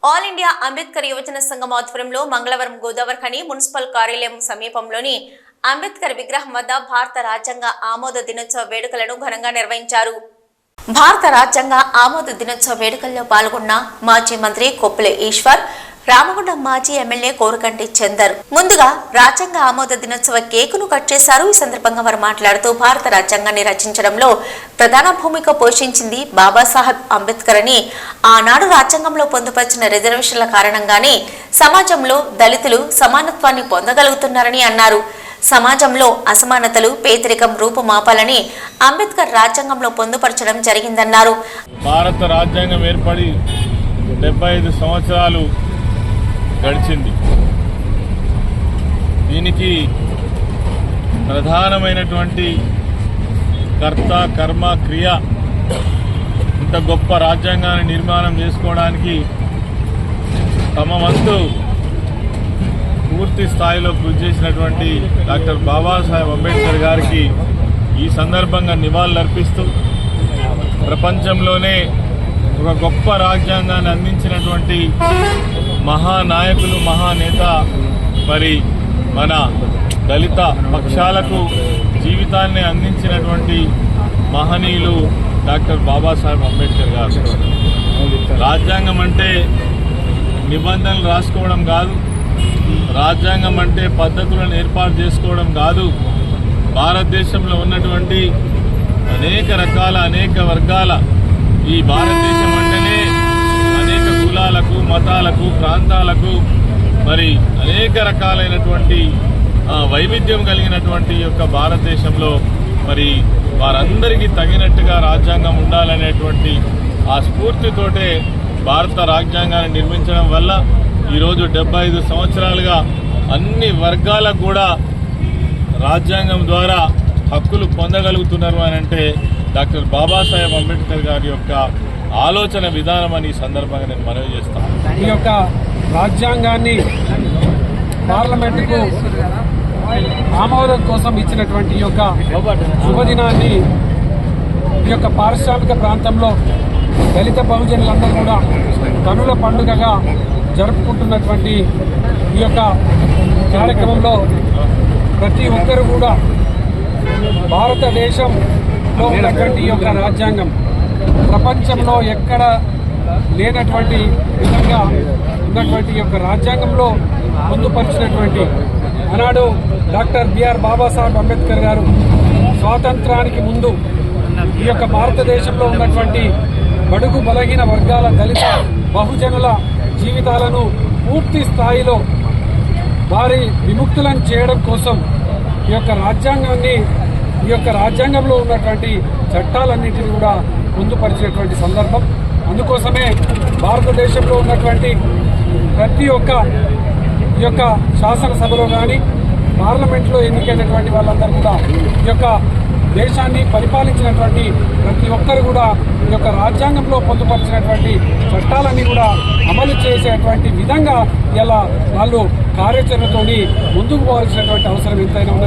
All India Ambedkar యువజన సంఘం ఆధ్వర్యంలో మంగళవారం గోదావరిఖని మున్సిపల్ కార్యాలయం సమీపంలోని అంబేద్కర్ విగ్రహం వద్ద భారత రాజ్యాంగ ఆమోద దినోత్సవ వేడుకలను ఘనంగా నిర్వహించారు. భారత రాజ్యాంగ ఆమోద దినోత్సవ వేడుకల్లో పాల్గొన్న మాజీ మంత్రి కొప్పుల ఈశ్వర్, రామగుండం మాజీ ఎమ్మెల్యే కోరుకంటి చందర్ ముందుగా రాజ్యాంగ ఆమోద దినోత్సవ కేకును కట్ చేశారు. ఈ సందర్భంగా వారు మాట్లాడుతూ భారత రాజ్యాంగాన్ని రచించడంలో ప్రధాన భూమిక పోషించింది బాబాసాహెబ్ అంబేద్కర్ అని, ఆనాడు రాజ్యాంగంలో పొందుపరిచిన రిజర్వేషన్ల కారణంగానే సమాజంలో దళితులు సమానత్వాన్ని పొందగలుగుతున్నారని అన్నారు. సమాజంలో అసమానతలు, పేదరికం రూపుమాపాలని అంబేద్కర్ రాజ్యాంగంలో పొందుపరచడం జరిగిందన్నారు. భారత రాజ్యాంగం ఏర్పడి 75 సంవత్సరాలు గడిచింది. దీనికి ప్రధానమైనటువంటి కర్త, కర్మ, క్రియ ఇంత గొప్ప రాజ్యాంగాన్ని నిర్మాణం చేసుకోవడానికి తమ వంతు పూర్తి స్థాయిలో కృషి చేసినటువంటి డాక్టర్ బాబాసాహెబ్ అంబేద్కర్ గారికి ఈ సందర్భంగా నివాళులర్పిస్తూ ప్రపంచంలోనే ఒక గొప్ప రాజ్యాంగాన్ని అందించినటువంటి మహానాయకులు, మహానేత, మరి మన దళిత పక్షాలకు జీవితాన్ని అందించినటువంటి మహనీయులు డాక్టర్ బాబాసాహెబ్ అంబేద్కర్ గారు. రాజ్యాంగం అంటే నిబంధనలు రాసుకోవడం కాదు, రాజ్యాంగం అంటే పద్ధతులను ఏర్పాటు చేసుకోవడం కాదు. భారతదేశంలో ఉన్నటువంటి అనేక రకాల, అనేక వర్గాల ఈ భారతదేశం అంటేనే అనేక కులాలకు, మతాలకు, ప్రాంతాలకు మరి అనేక రకాలైనటువంటి వైవిధ్యం కలిగినటువంటి యొక్క భారతదేశంలో మరి వారందరికీ తగినట్టుగా రాజ్యాంగం ఉండాలనేటువంటి ఆ స్ఫూర్తితోటే భారత రాజ్యాంగాన్ని నిర్మించడం వల్ల ఈరోజు 75 సంవత్సరాలుగా అన్ని వర్గాలకు కూడా రాజ్యాంగం ద్వారా హక్కులు పొందగలుగుతున్నారు అని అంటే డాక్టర్ బాబాసాహెబ్ అంబేద్కర్ గారి యొక్క ఆలోచన విధానం అని ఈ సందర్భంగా నేను మనవి చేస్తాను. ఈ యొక్క రాజ్యాంగాన్ని పార్లమెంటుకు ఆమోదం కోసం ఇచ్చినటువంటి ఈ యొక్క శుభదినాన్ని ఈ యొక్క పారిశ్రామిక ప్రాంతంలో దళిత బహుజనులందరూ కూడా కనుల పండుగగా జరుపుకుంటున్నటువంటి ఈ యొక్క కార్యక్రమంలో ప్రతి ఒక్కరు కూడా భారతదేశంలో ఉన్నటువంటి ఈ యొక్క రాజ్యాంగం ప్రపంచంలో ఎక్కడ లేనటువంటి విధంగా ఉన్నటువంటి ఈ యొక్క రాజ్యాంగంలో పొందుపరిచినటువంటి ఆనాడు డాక్టర్ బిఆర్ బాబాసాహెబ్ అంబేద్కర్ గారు స్వాతంత్రానికి ముందు ఈ యొక్క భారతదేశంలో ఉన్నటువంటి బడుగు బలహీన వర్గాల దళిత బహుజనుల జీవితాలను పూర్తి స్థాయిలో వారి విముక్తులను చేయడం కోసం ఈ యొక్క రాజ్యాంగాన్ని, ఈ యొక్క రాజ్యాంగంలో ఉన్నటువంటి చట్టాలన్నింటినీ కూడా పొందుపరిచినటువంటి సందర్భం. అందుకోసమే భారతదేశంలో ఉన్నటువంటి ప్రతి ఒక్క ఈ యొక్క శాసనసభలో కానీ పార్లమెంట్లో ఎన్నికైనటువంటి వాళ్ళందరూ కూడా ఈ యొక్క దేశాన్ని పరిపాలించినటువంటి ప్రతి ఒక్కరు కూడా ఈ యొక్క రాజ్యాంగంలో పొందుపరిచినటువంటి చట్టాలన్నీ కూడా అమలు చేసేటువంటి విధంగా ఇలా వాళ్ళు కార్యాచరణతోని ముందుకు పోవాల్సినటువంటి అవసరం ఎంతైనా ఉన్నది.